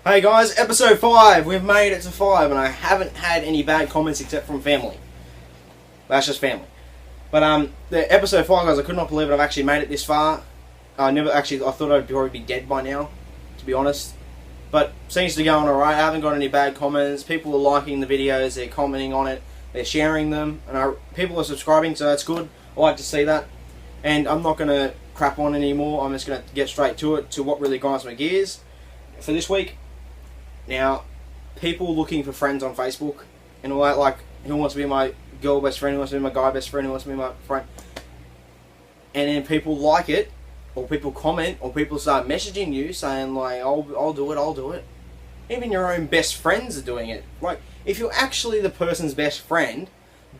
Hey guys, episode 5. We've made it to 5 and I haven't had any bad comments except from family. That's just family. But the episode 5, guys, I could not believe it. I've actually made it this far. I thought I'd probably be dead by now, to be honest. But seems to be going alright. I haven't got any bad comments. People are liking the videos, they're commenting on it, they're sharing them, and people are subscribing, so that's good. I like to see that. And I'm not going to crap on anymore. I'm just going to get straight to it, to what really grinds my gears for this week. Now, people looking for friends on Facebook and all that, like, who wants to be my girl best friend, who wants to be my guy best friend, who wants to be my friend. And then people like it, or people comment, or people start messaging you saying, like, I'll do it. Even your own best friends are doing it. Like, if you're actually the person's best friend,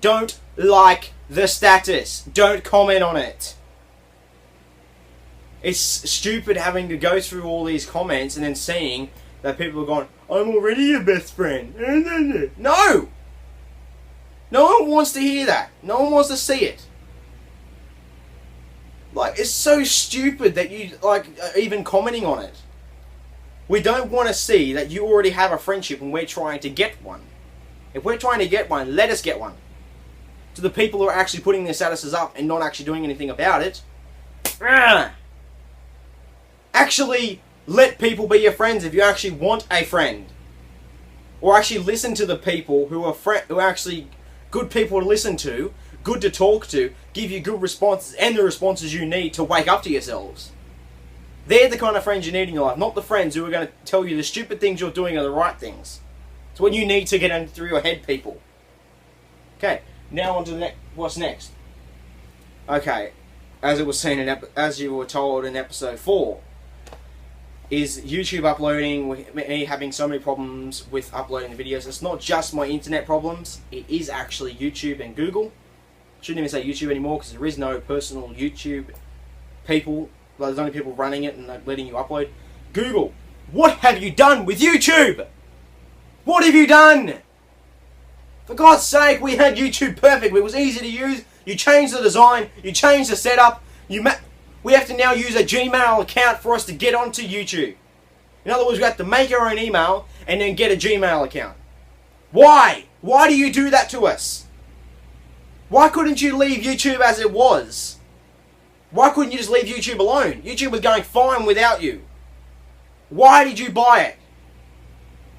don't like the status. Don't comment on it. It's stupid having to go through all these comments and then seeing that people are going, I'm already your best friend. No! No one wants to hear that. No one wants to see it. Like, it's so stupid that you, like, are even commenting on it. We don't want to see that you already have a friendship and we're trying to get one. If we're trying to get one, let us get one. To the people who are actually putting their statuses up and not actually doing anything about it, actually let people be your friends if you actually want a friend. Or actually listen to the people who are actually good people to listen to, good to talk to, give you good responses and the responses you need to wake up to yourselves. They're the kind of friends you need in your life, not the friends who are going to tell you the stupid things you're doing are the right things. It's what you need to get in through your head, people. Okay, now on to what's next. Okay, as it was seen as you were told in episode 4, is YouTube uploading, with me having so many problems with uploading the videos. It's not just my internet problems, it is actually YouTube and Google. I shouldn't even say YouTube anymore because there is no personal YouTube people. Well, there's only people running it and letting you upload. Google, what have you done with YouTube? What have you done? For God's sake, we had YouTube perfect. It was easy to use. You changed the design, you changed the setup, we have to now use a Gmail account for us to get onto YouTube. In other words, we have to make our own email and then get a Gmail account. Why? Why do you do that to us? Why couldn't you leave YouTube as it was? Why couldn't you just leave YouTube alone? YouTube was going fine without you. Why did you buy it?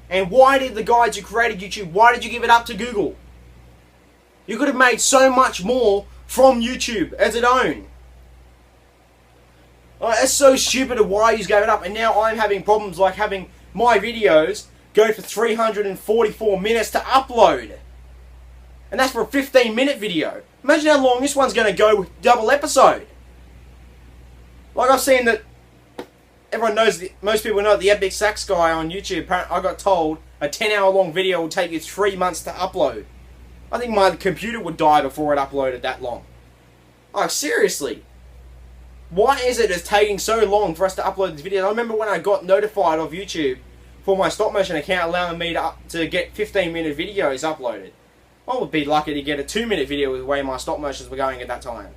And why did the guys who created YouTube, why did you give it up to Google? You could have made so much more from YouTube as its own. It's so stupid of why you gave it up, and now I'm having problems like having my videos go for 344 minutes to upload. And that's for a 15-minute video. Imagine how long this one's going to go with double episode. Like I've seen that everyone knows, most people know the Epic Sax guy on YouTube, I got told a 10-hour long video will take you 3 months to upload. I think my computer would die before it uploaded that long. Like, seriously. Why is it it's taking so long for us to upload these videos? I remember when I got notified of YouTube for my stop motion account allowing me to get 15-minute videos uploaded. I would be lucky to get a 2-minute video with the way my stop motions were going at that time.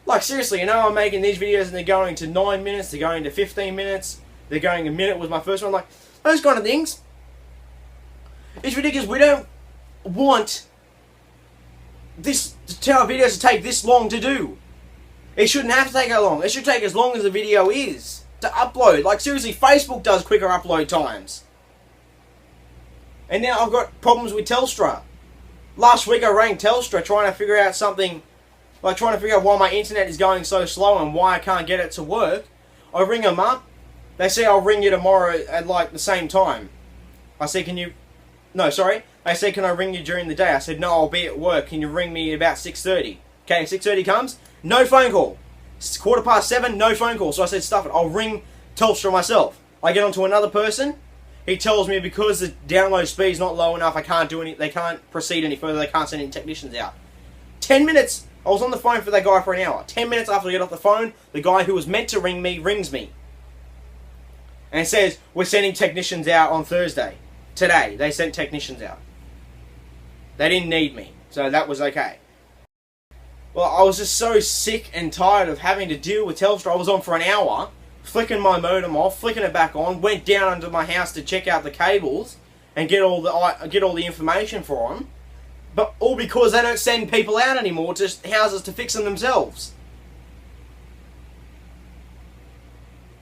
Like, seriously, you know, I'm making these videos and they're going to 9 minutes, they're going to 15 minutes, they're going a minute was my first one. Like, those kind of things. It's ridiculous. We don't want this to tell our videos to take this long to do. It shouldn't have to take that long. It should take as long as the video is to upload. Like, seriously, Facebook does quicker upload times. And now I've got problems with Telstra. Last week I rang Telstra trying to figure out something, like trying to figure out why my internet is going so slow and why I can't get it to work. I ring them up. They say I'll ring you tomorrow at like the same time. I say, They say, can I ring you during the day? I said, no, I'll be at work. Can you ring me about 6:30? Okay, 6:30 comes. No phone call. It's 7:15, no phone call. So I said, stuff it. I'll ring Telstra myself. I get onto another person. He tells me because the download speed's not low enough, they can't proceed any further. They can't send any technicians out. 10 minutes. I was on the phone for that guy for an hour. 10 minutes after I get off the phone, the guy who was meant to ring me rings me. And says, we're sending technicians out on Thursday. Today, they sent technicians out. They didn't need me. So that was okay. Well, I was just so sick and tired of having to deal with Telstra. I was on for an hour flicking my modem off, flicking it back on, went down under my house to check out the cables and get all the information for them. But all because they don't send people out anymore to houses to fix them themselves.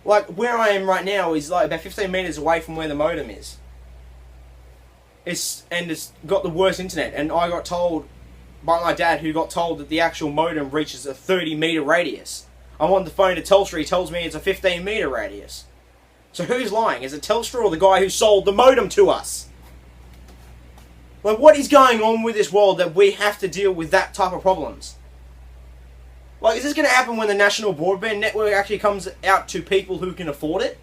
Like, where I am right now is like about 15 metres away from where the modem is. It's got the worst internet, and I got told by my dad, who got told that the actual modem reaches a 30-metre radius. I'm on the phone to Telstra, he tells me it's a 15-metre radius. So who's lying? Is it Telstra or the guy who sold the modem to us? Like, what is going on with this world that we have to deal with that type of problems? Like, is this going to happen when the national broadband network actually comes out to people who can afford it?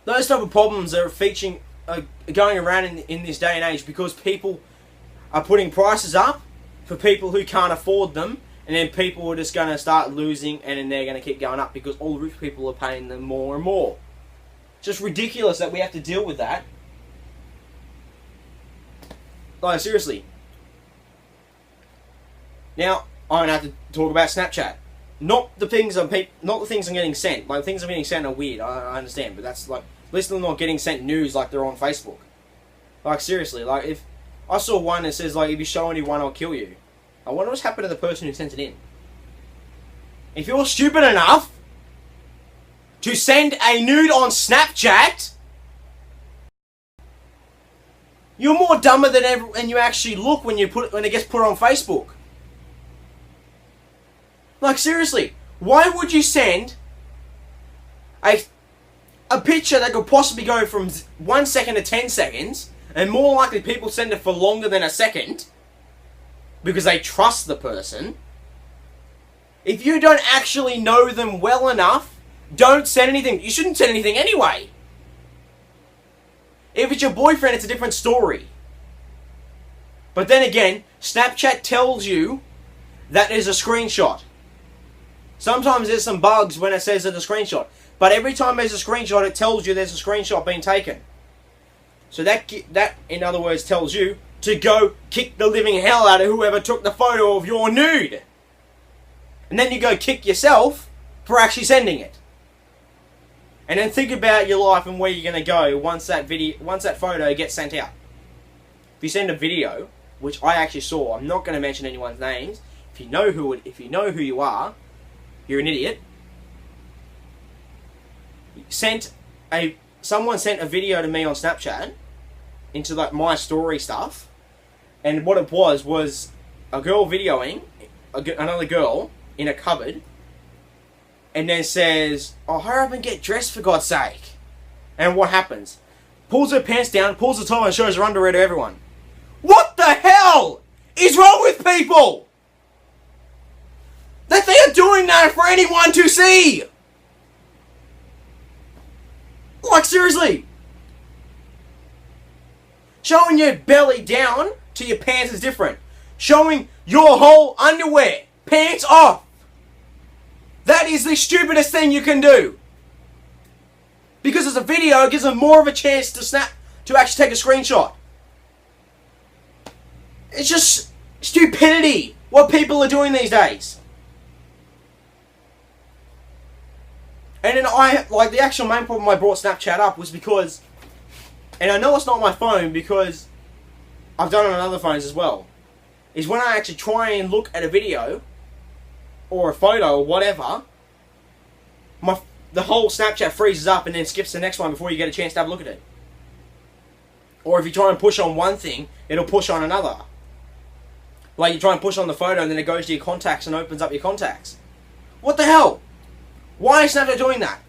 Those type of problems are going around in this day and age because people are putting prices up for people who can't afford them, and then people are just going to start losing, and then they're going to keep going up because all the rich people are paying them more and more. It's just ridiculous that we have to deal with that. Like, seriously. Now, I'm going to have to talk about Snapchat. Not the things I'm getting sent. Like, the things I'm getting sent are weird, I understand, but that's like, at least they're not getting sent news like they're on Facebook. Like, seriously, like, if I saw one that says, like, if you show anyone, I'll kill you. I wonder what's happened to the person who sent it in. If you're stupid enough to send a nude on Snapchat, you're more dumber than you actually look when it gets put on Facebook. Like, seriously, why would you send a picture that could possibly go from 1 second to 10 seconds, and more likely people send it for longer than a second because they trust the person? If you don't actually know them well enough, don't send anything. You shouldn't send anything anyway. If it's your boyfriend, it's a different story. But then again, Snapchat tells you that is a screenshot. Sometimes there's some bugs when it says it's a screenshot. But every time there's a screenshot, it tells you there's a screenshot being taken. So that, in other words, tells you to go kick the living hell out of whoever took the photo of your nude. And then you go kick yourself for actually sending it. And then think about your life and where you're going to go once that photo gets sent out. If you send a video, which I actually saw, I'm not going to mention anyone's names. If you know who you are, you're an idiot. Someone sent a video to me on Snapchat into like my story stuff, and what it was a girl videoing another girl in a cupboard, and then says, "Oh, hurry up and get dressed for God's sake." And what happens? Pulls her pants down, pulls the top, and shows her underwear to everyone. What the hell is wrong with people? That they are doing that for anyone to see. Like, seriously. Showing your belly down to your pants is different. Showing your whole underwear, pants off. That is the stupidest thing you can do. Because it's a video, it gives them more of a chance to actually take a screenshot. It's just stupidity what people are doing these days. And then the actual main problem I brought Snapchat up was because, and I know it's not my phone because I've done it on other phones as well, is when I actually try and look at a video or a photo or whatever, the whole Snapchat freezes up and then skips to the next one before you get a chance to have a look at it. Or if you try and push on one thing, it'll push on another. Like, you try and push on the photo and then it goes to your contacts and opens up your contacts. What the hell? Why is Snapchat doing that?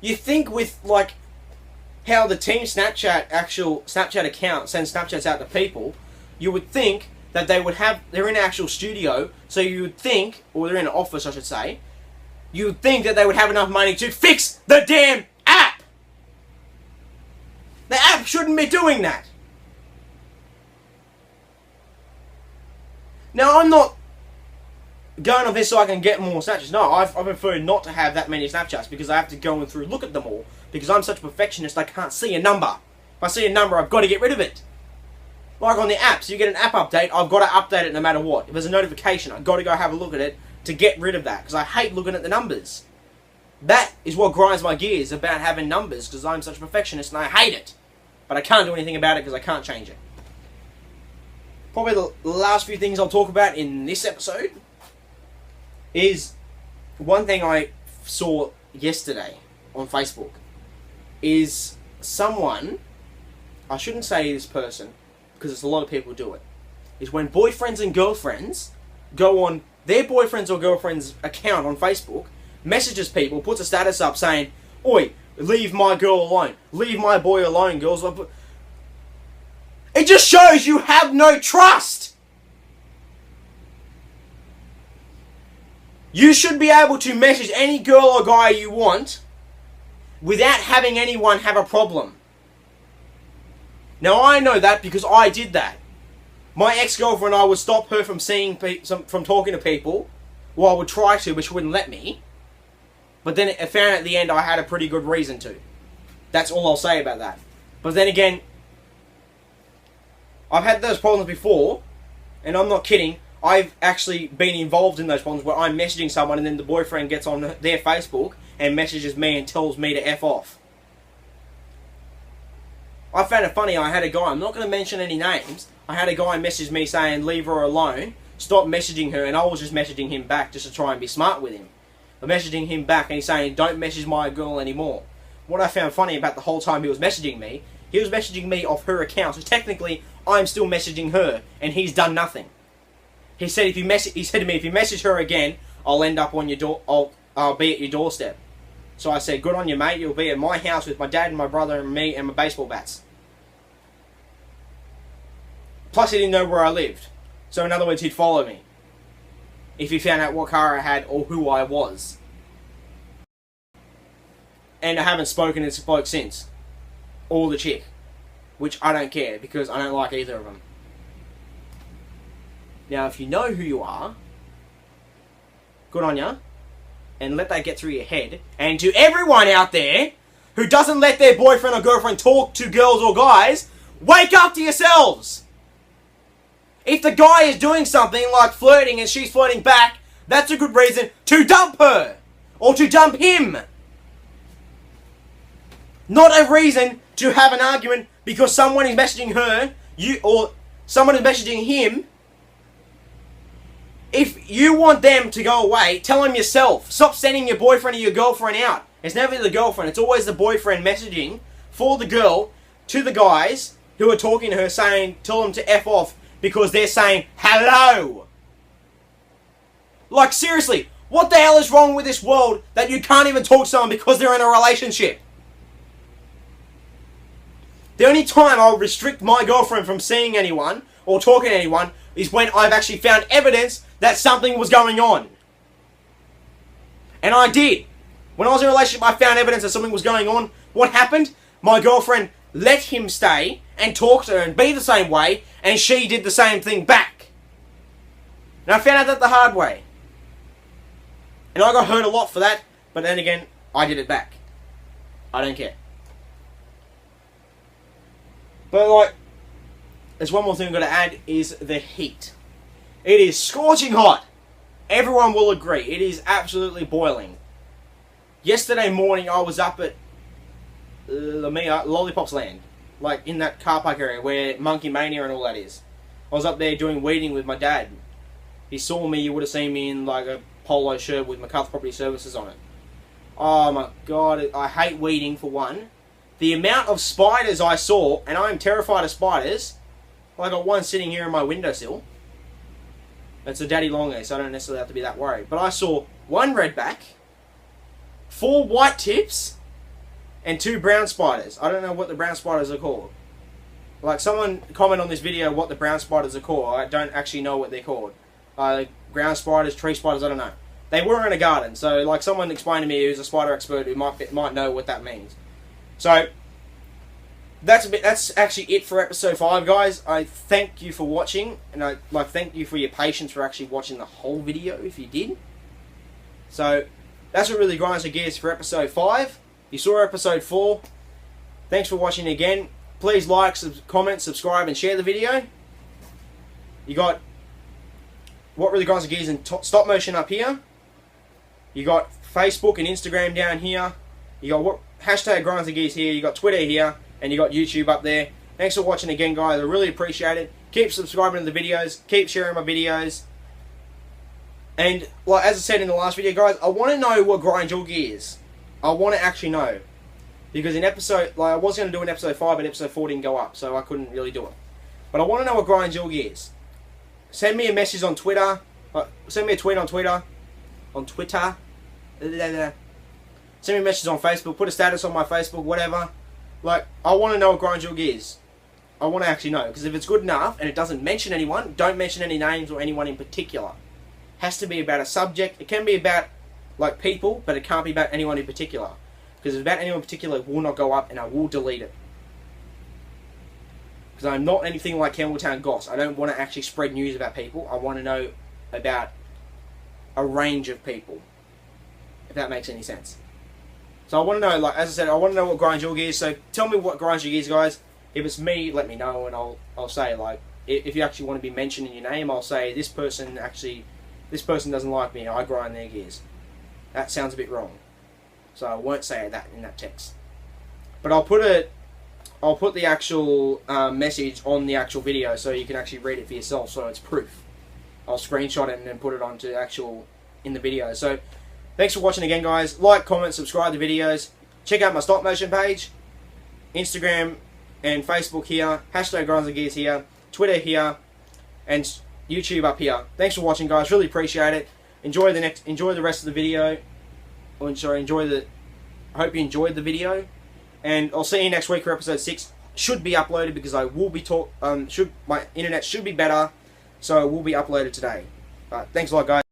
You think with, like, how the Team Snapchat actual Snapchat account sends Snapchats out to people, you would think that they're in an actual studio, so you would think, or they're in an office I should say, you would think that they would have enough money to fix the damn app! The app shouldn't be doing that! Now, I'm not going on this so I can get more Snapchats. No, I prefer not to have that many Snapchats because I have to go through and look at them all. Because I'm such a perfectionist, I can't see a number. If I see a number, I've got to get rid of it. Like on the apps, you get an app update, I've got to update it no matter what. If there's a notification, I've got to go have a look at it to get rid of that, because I hate looking at the numbers. That is what grinds my gears about having numbers, because I'm such a perfectionist and I hate it. But I can't do anything about it because I can't change it. Probably the last few things I'll talk about in this episode is one thing I saw yesterday on Facebook is someone, I shouldn't say this person because there's a lot of people do it, is when boyfriends and girlfriends go on their boyfriend's or girlfriend's account on Facebook, messages people, puts a status up saying, "Oi, leave my girl alone. Leave my boy alone, girls." It just shows you have no trust. You should be able to message any girl or guy you want without having anyone have a problem. Now I know that because I did that. My ex-girlfriend and I would stop her from from talking to people. Well, I would try to, but she wouldn't let me. But then I found at the end I had a pretty good reason to. That's all I'll say about that. But then again, I've had those problems before, and I'm not kidding. I've actually been involved in those problems where I'm messaging someone and then the boyfriend gets on their Facebook and messages me and tells me to F off. I found it funny. I had a guy, I'm not going to mention any names, I had a guy message me saying leave her alone, stop messaging her, and I was just messaging him back just to try and be smart with him. I'm messaging him back and he's saying don't message my girl anymore. What I found funny about the whole time he was messaging me off her account, so technically I'm still messaging her and he's done nothing. He said to me, if you message her again, I'll end up on your door. I'll be at your doorstep. So I said, good on you, mate. You'll be at my house with my dad and my brother and me and my baseball bats. Plus, he didn't know where I lived. So in other words, he'd follow me if he found out what car I had or who I was. And I haven't spoken to this bloke since, or the chick, which I don't care because I don't like either of them. Now, if you know who you are, good on ya, and let that get through your head. And to everyone out there who doesn't let their boyfriend or girlfriend talk to girls or guys, wake up to yourselves! If the guy is doing something like flirting and she's flirting back, that's a good reason to dump her! Or to dump him! Not a reason to have an argument because someone is messaging her, or someone is messaging him. If you want them to go away, tell them yourself. Stop sending your boyfriend or your girlfriend out. It's never the girlfriend. It's always the boyfriend messaging for the girl to the guys who are talking to her saying, tell them to F off because they're saying hello. Like, seriously, what the hell is wrong with this world that you can't even talk to someone because they're in a relationship? The only time I'll restrict my girlfriend from seeing anyone or talking to anyone is when I've actually found evidence that something was going on. And I did. When I was in a relationship, I found evidence that something was going on. What happened? My girlfriend let him stay and talk to her and be the same way, and she did the same thing back. And I found out that the hard way. And I got hurt a lot for that, but then again, I did it back. I don't care. But like, there's one more thing I've got to add, is the heat. It is scorching hot. Everyone will agree. It is absolutely boiling. Yesterday morning, I was up at Lollipops Land. Like, in that car park area where Monkey Mania and all that is. I was up there doing weeding with my dad. He saw me, you would have seen me in like a polo shirt with MacArthur Property Services on it. Oh my god, I hate weeding for one. The amount of spiders I saw, and I am terrified of spiders. Well, I got one sitting here in my windowsill. It's a daddy long ear, so I don't necessarily have to be that worried. But I saw one redback, 4 white tips, and 2 brown spiders. I don't know what the brown spiders are called. Like, someone comment on this video what the brown spiders are called. I don't actually know what they're called. Ground spiders, tree spiders, I don't know. They were in a garden, so like someone explained to me who's a spider expert who might know what that means. So, that's actually it for episode 5, guys. I thank you for watching, and I thank you for your patience for actually watching the whole video, if you did. So, that's what really grinds your gears for episode 5. You saw episode 4. Thanks for watching again. Please like, comment, subscribe, and share the video. You got What Really Grinds the Gears in stop motion up here. You got Facebook and Instagram down here. You got hashtag Grinds the Gears here. You got Twitter here, and you got YouTube up there. Thanks for watching again, guys. I really appreciate it. Keep subscribing to the videos. Keep sharing my videos. And like as I said in the last video, guys, I want to know what grinds your gears. I want to actually know. Because in episode, like I was going to do an episode 5, but episode 4 didn't go up, so I couldn't really do it. But I want to know what grinds your gears. Send me a message on Twitter. Send me a tweet on Twitter. On Twitter. Send me a message on Facebook. Put a status on my Facebook, whatever. Like, I want to know what grinds your gears. I want to actually know. Because if it's good enough, and it doesn't mention anyone, don't mention any names or anyone in particular. Has to be about a subject. It can be about, like, people, but it can't be about anyone in particular. Because if it's about anyone in particular, it will not go up, and I will delete it. Because I'm not anything like Campbelltown Goss. I don't want to actually spread news about people. I want to know about a range of people. If that makes any sense. So I want to know, like, as I said, I want to know what grinds your gears. So tell me what grinds your gears, guys. If it's me, let me know, and I'll say, like, if you actually want to be mentioned in your name, I'll say this person doesn't like me. I grind their gears. That sounds a bit wrong. So I won't say that in that text. But I'll put the actual message on the actual video so you can actually read it for yourself, so it's proof. I'll screenshot it and then put it onto in the video. So thanks for watching again, guys. Like, comment, subscribe to videos. Check out my stop motion page. Instagram and Facebook here. Hashtag Grinds the Gears here. Twitter here. And YouTube up here. Thanks for watching, guys. Really appreciate it. Enjoy the rest of the video. I hope you enjoyed the video. And I'll see you next week for episode 6. Should be uploaded because I will be my internet should be better, so it will be uploaded today. Thanks a lot, guys.